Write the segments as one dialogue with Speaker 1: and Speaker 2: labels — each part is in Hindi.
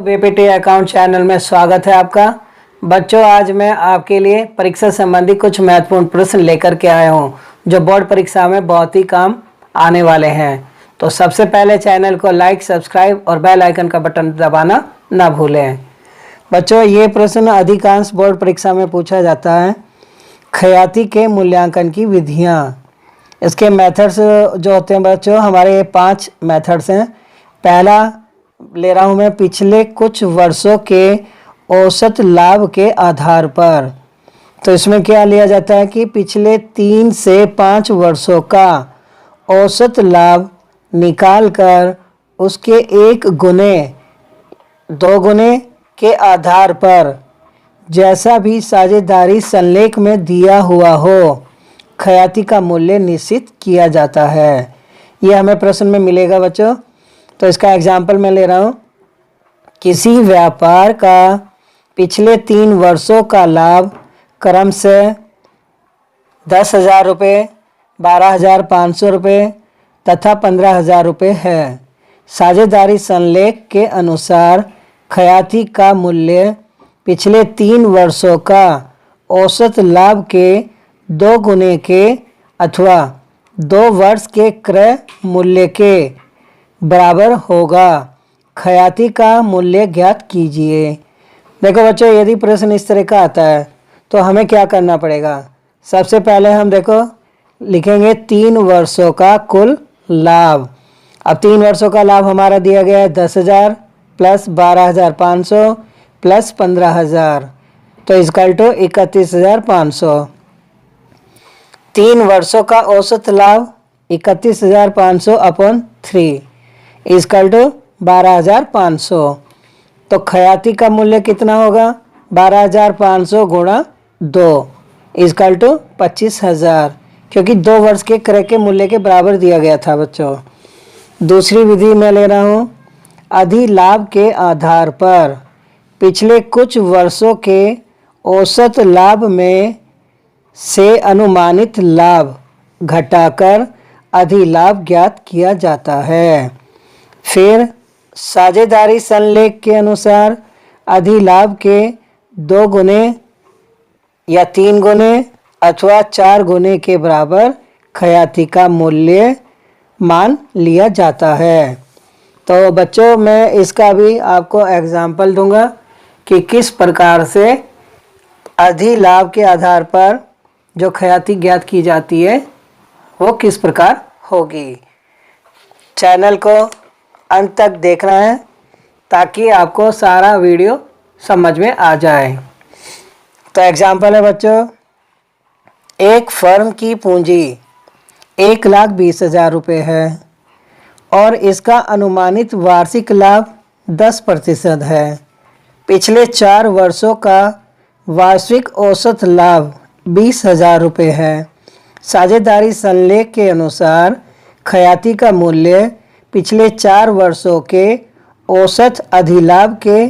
Speaker 1: बीपीटी अकाउंट चैनल में स्वागत है आपका। बच्चों, आज मैं आपके लिए परीक्षा संबंधी कुछ महत्वपूर्ण प्रश्न लेकर के आया हूं जो बोर्ड परीक्षा में बहुत ही काम आने वाले हैं। तो सबसे पहले चैनल को लाइक, सब्सक्राइब और बेल आइकन का बटन दबाना ना भूलें। बच्चों, ये प्रश्न अधिकांश बोर्ड परीक्षा में पूछा जाता है। ख्याति के मूल्यांकन की विधियाँ, इसके मेथड्स जो होते हैं बच्चों, हमारे 5 मेथड्स हैं। पहला ले रहा हूँ मैं, पिछले कुछ वर्षों के औसत लाभ के आधार पर। तो इसमें क्या लिया जाता है कि पिछले 3 से 5 वर्षों का औसत लाभ निकाल कर उसके 1 गुने 2 गुने के आधार पर जैसा भी साझेदारी संलेख में दिया हुआ हो, ख्याति का मूल्य निश्चित किया जाता है। यह हमें प्रश्न में मिलेगा बच्चों। तो इसका एग्जाम्पल मैं ले रहा हूँ। किसी व्यापार का पिछले 3 वर्षों का लाभ क्रम से 10,000 रुपये, 12,500 रुपये तथा 15,000 रुपये है। साझेदारी संलेख के अनुसार ख्याति का मूल्य पिछले 3 वर्षों का औसत लाभ के 2 गुने के अथवा 2 वर्ष के क्रय मूल्य के बराबर होगा। ख्याति का मूल्य ज्ञात कीजिए। देखो बच्चों, यदि प्रश्न इस तरह का आता है तो हमें क्या करना पड़ेगा। सबसे पहले हम देखो लिखेंगे 3 वर्षों का कुल लाभ। अब 3 वर्षों का लाभ हमारा दिया गया है 10,000 प्लस 12,500 प्लस 15,000, तो इक्वल टू 31,500। 3 वर्षों का औसत लाभ 31,500 अपॉन 3 इक्वल टू 12,500। तो ख्याति का मूल्य कितना होगा, 12,500 गुणा 2 इक्वल टू 25,000, क्योंकि 2 वर्ष के क्रय के मूल्य के बराबर दिया गया था बच्चों। दूसरी विधि मैं ले रहा हूँ। अधिलाभ के आधार पर पिछले कुछ वर्षों के औसत लाभ में से अनुमानित लाभ घटाकर अधिलाभ ज्ञात किया जाता है। फिर साझेदारी संलेख के अनुसार अधिलाभ के 2 गुने या 3 गुने अथवा 4 गुने के बराबर ख्याति का मूल्य मान लिया जाता है। तो बच्चों, मैं इसका भी आपको एग्जाम्पल दूंगा कि किस प्रकार से अधिलाभ के आधार पर जो ख्याति ज्ञात की जाती है वो किस प्रकार होगी। चैनल को अंत तक देखना है ताकि आपको सारा वीडियो समझ में आ जाए। तो एग्जाम्पल है बच्चों, एक फर्म की पूंजी 1,20,000 रुपये है और इसका अनुमानित वार्षिक लाभ 10% है। पिछले 4 वर्षों का वार्षिक औसत लाभ 20,000 रुपये है। साझेदारी संलेख के अनुसार ख्याति का मूल्य पिछले 4 वर्षों के औसत अधिलाभ के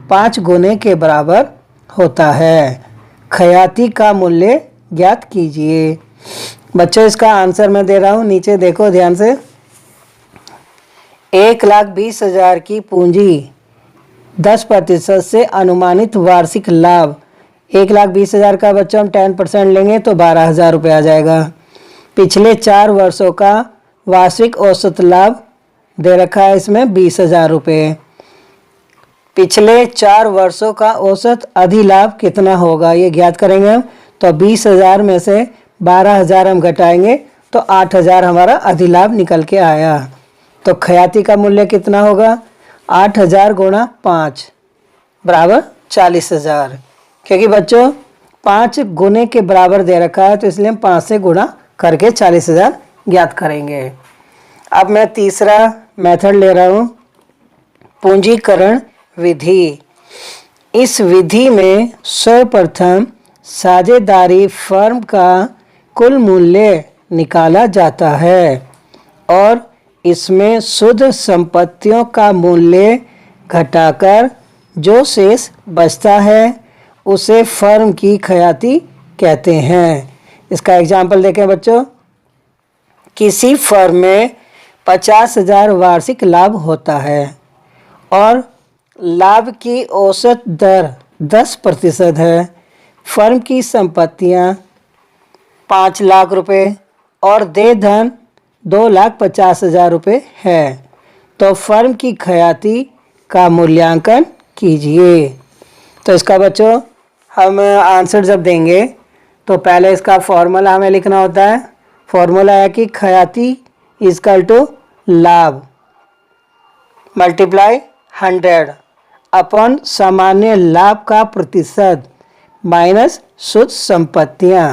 Speaker 1: 5 गुने के बराबर होता है। ख्याति का मूल्य ज्ञात कीजिए। बच्चों, इसका आंसर मैं दे रहा हूँ, नीचे देखो ध्यान से। 1,20,000 की पूंजी 10% से अनुमानित वार्षिक लाभ 1,20,000 का बच्चों हम 10% लेंगे तो 12,000 रुपये आ जाएगा। पिछले 4 वर्षों का वार्षिक औसत लाभ दे रखा है इसमें 20,000 रुपये। पिछले 4 वर्षों का औसत अधिलाभ कितना होगा ये ज्ञात करेंगे हम। तो 20,000 में से 12,000 हम घटाएंगे तो 8,000 हमारा अधिलाभ निकल के आया। तो ख्याति का मूल्य कितना होगा, 8,000 गुणा 5 बराबर 40,000। क्योंकि बच्चों 5 गुने के बराबर दे रखा है तो इसलिए हम 5 से गुणा करके 40,000 ज्ञात करेंगे। अब मैं तीसरा मेथड ले रहा हूँ, पूंजीकरण विधि। इस विधि में सर्वप्रथम साझेदारी फर्म का कुल मूल्य निकाला जाता है और इसमें शुद्ध संपत्तियों का मूल्य घटाकर जो शेष बचता है उसे फर्म की ख्याति कहते हैं। इसका एग्जाम्पल देखें बच्चों। किसी फर्म में 50,000 वार्षिक लाभ होता है और लाभ की औसत दर 10% है, फर्म की संपत्तियां 5 लाख रुपए और देय धन 2,50,000 रुपये है, तो फर्म की ख्याति का मूल्यांकन कीजिए। तो इसका बच्चों हम आंसर जब देंगे तो पहले इसका फॉर्मूला हमें लिखना होता है। फॉर्मूला है कि ख्याति इजकल टू लाभ मल्टीप्लाई 100 अपॉन सामान्य लाभ का प्रतिशत माइनस शुद्ध संपत्तियां।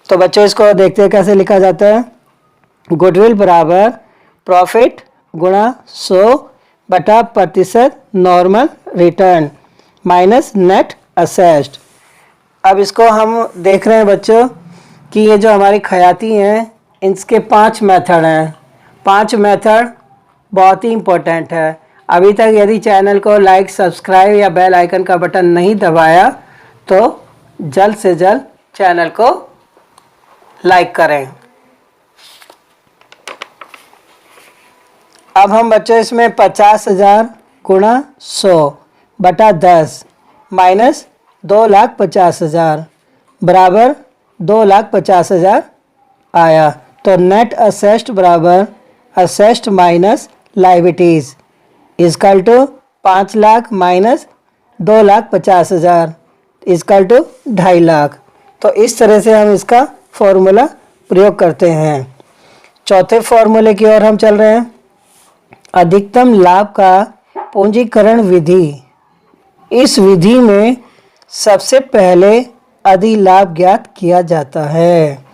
Speaker 1: तो बच्चों इसको देखते हैं कैसे लिखा जाता है। गुडविल बराबर प्रॉफिट गुणा 100 बटा प्रतिशत normal return minus net asset. अब इसको हम देख रहे हैं बच्चों कि ये जो हमारी ख्याति हैं इसके 5 मेथड हैं। 5 मेथड बहुत ही इम्पोर्टेंट है। अभी तक यदि चैनल को लाइक सब्सक्राइब या बेल आइकन का बटन नहीं दबाया तो जल्द से जल्द चैनल को लाइक करें। अब हम बच्चों इसमें 50,000 गुणा 100 बटा 10 माइनस 2,50,000 बराबर 2,50,000 आया। तो नेट असेस्ट बराबर asset minus liabilities equal to 5 lakh minus 2,50,000 equal to 2.5 lakh. तो इस तरह से हम इसका फॉर्मूला प्रयोग करते हैं। चौथे फॉर्मूले की ओर हम चल रहे हैं। अधिकतम लाभ का पूंजीकरण विधि। इस विधि में सबसे पहले अधिलाभ ज्ञात किया जाता है,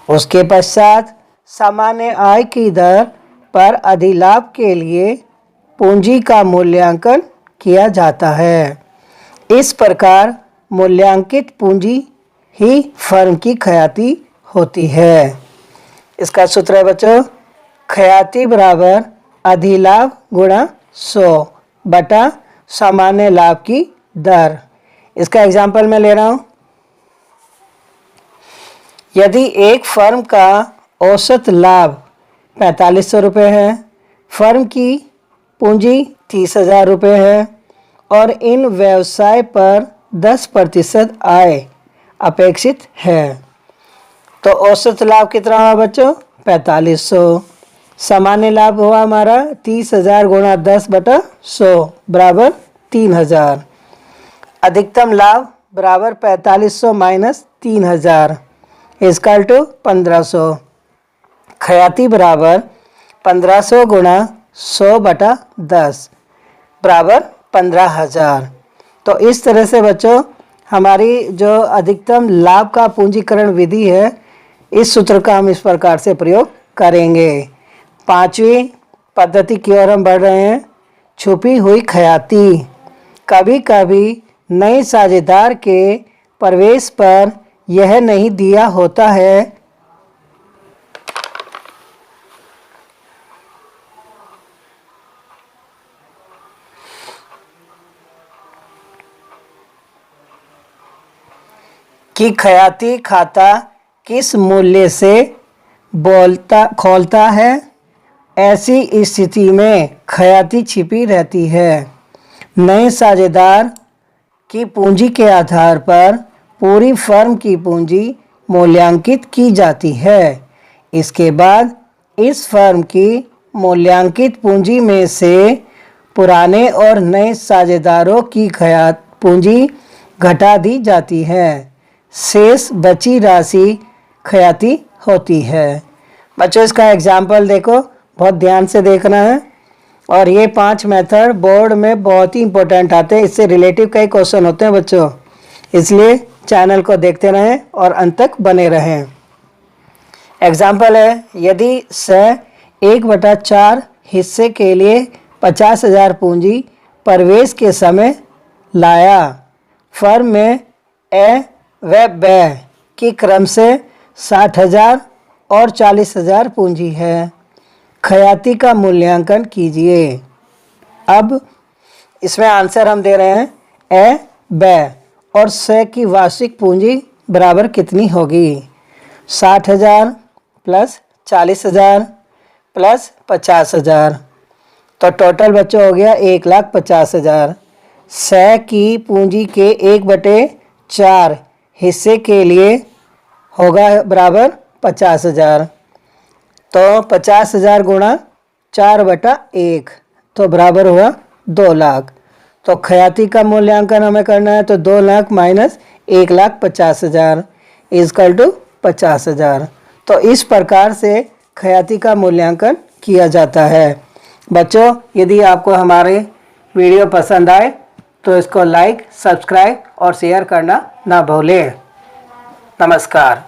Speaker 1: उसके पश्चात सामान्य आय की दर पर अधिलाभ के लिए पूंजी का मूल्यांकन किया जाता है। इस प्रकार मूल्यांकित पूंजी ही फर्म की ख्याति होती है। इसका सूत्र है बच्चों ख्याति बराबर अधिलाभ गुणा 100 बटा सामान्य लाभ की दर। इसका एग्जाम्पल मैं ले रहा हूँ। यदि एक फर्म का औसत लाभ 4,500 रुपये है, फर्म की पूंजी 30,000 रुपये है और इन व्यवसाय पर 10% आय अपेक्षित है, तो औसत लाभ कितना हुआ बच्चों 4,500। सामान्य लाभ हुआ हमारा 30,000 गुणा 10 बटा 100 बराबर 3,000। अधिकतम लाभ बराबर 4,500 माइनस 3,000 इजकल टू 1,500। ख्याति बराबर 1,500 गुणा 100 बटा 10 बराबर 15,000। तो इस तरह से बच्चों हमारी जो अधिकतम लाभ का पूंजीकरण विधि है, इस सूत्र का हम इस प्रकार से प्रयोग करेंगे। 5वीं पद्धति की ओर हम बढ़ रहे हैं। छुपी हुई ख्याति। कभी कभी नए साझेदार के प्रवेश पर यह नहीं दिया होता है कि ख्याति खाता किस मूल्य से खोलता है। ऐसी स्थिति में ख्याति छिपी रहती है। नए साझेदार की पूंजी के आधार पर पूरी फर्म की पूंजी मूल्यांकित की जाती है। इसके बाद इस फर्म की मूल्यांकित पूंजी में से पुराने और नए साझेदारों की पूंजी घटा दी जाती है। शेष बची राशि ख्याति होती है। बच्चों इसका एग्जाम्पल देखो, बहुत ध्यान से देखना है। और ये 5 मेथड बोर्ड में बहुत ही इंपॉर्टेंट आते हैं, इससे रिलेटिव कई क्वेश्चन होते हैं बच्चों, इसलिए चैनल को देखते रहें और अंत तक बने रहें। एग्जाम्पल है, यदि 1/4 हिस्से के लिए 50,000 पूंजी प्रवेश के समय लाया, फर्म में ए व व्यय की क्रम से 60,000 और 40,000 पूंजी है। ख्याति का मूल्यांकन कीजिए। अब इसमें आंसर हम दे रहे हैं ए व्यय और से की वार्षिक पूंजी बराबर कितनी होगी। 60,000 प्लस 40,000 प्लस 50,000। तो टोटल बच्चों हो गया 1,50,000। सह की पूंजी के 1/4 हिस्से के लिए होगा बराबर 50,000। तो 50,000 गुणा 4/1 तो बराबर हुआ 2 लाख। तो ख्याति का मूल्यांकन हमें करना है, तो 2 लाख माइनस 1,50,000 इजकल टू 50,000। तो इस प्रकार से ख्याति का मूल्यांकन किया जाता है। बच्चों, यदि आपको हमारे वीडियो पसंद आए तो इसको लाइक, सब्सक्राइब और शेयर करना ना भूलें। नमस्कार।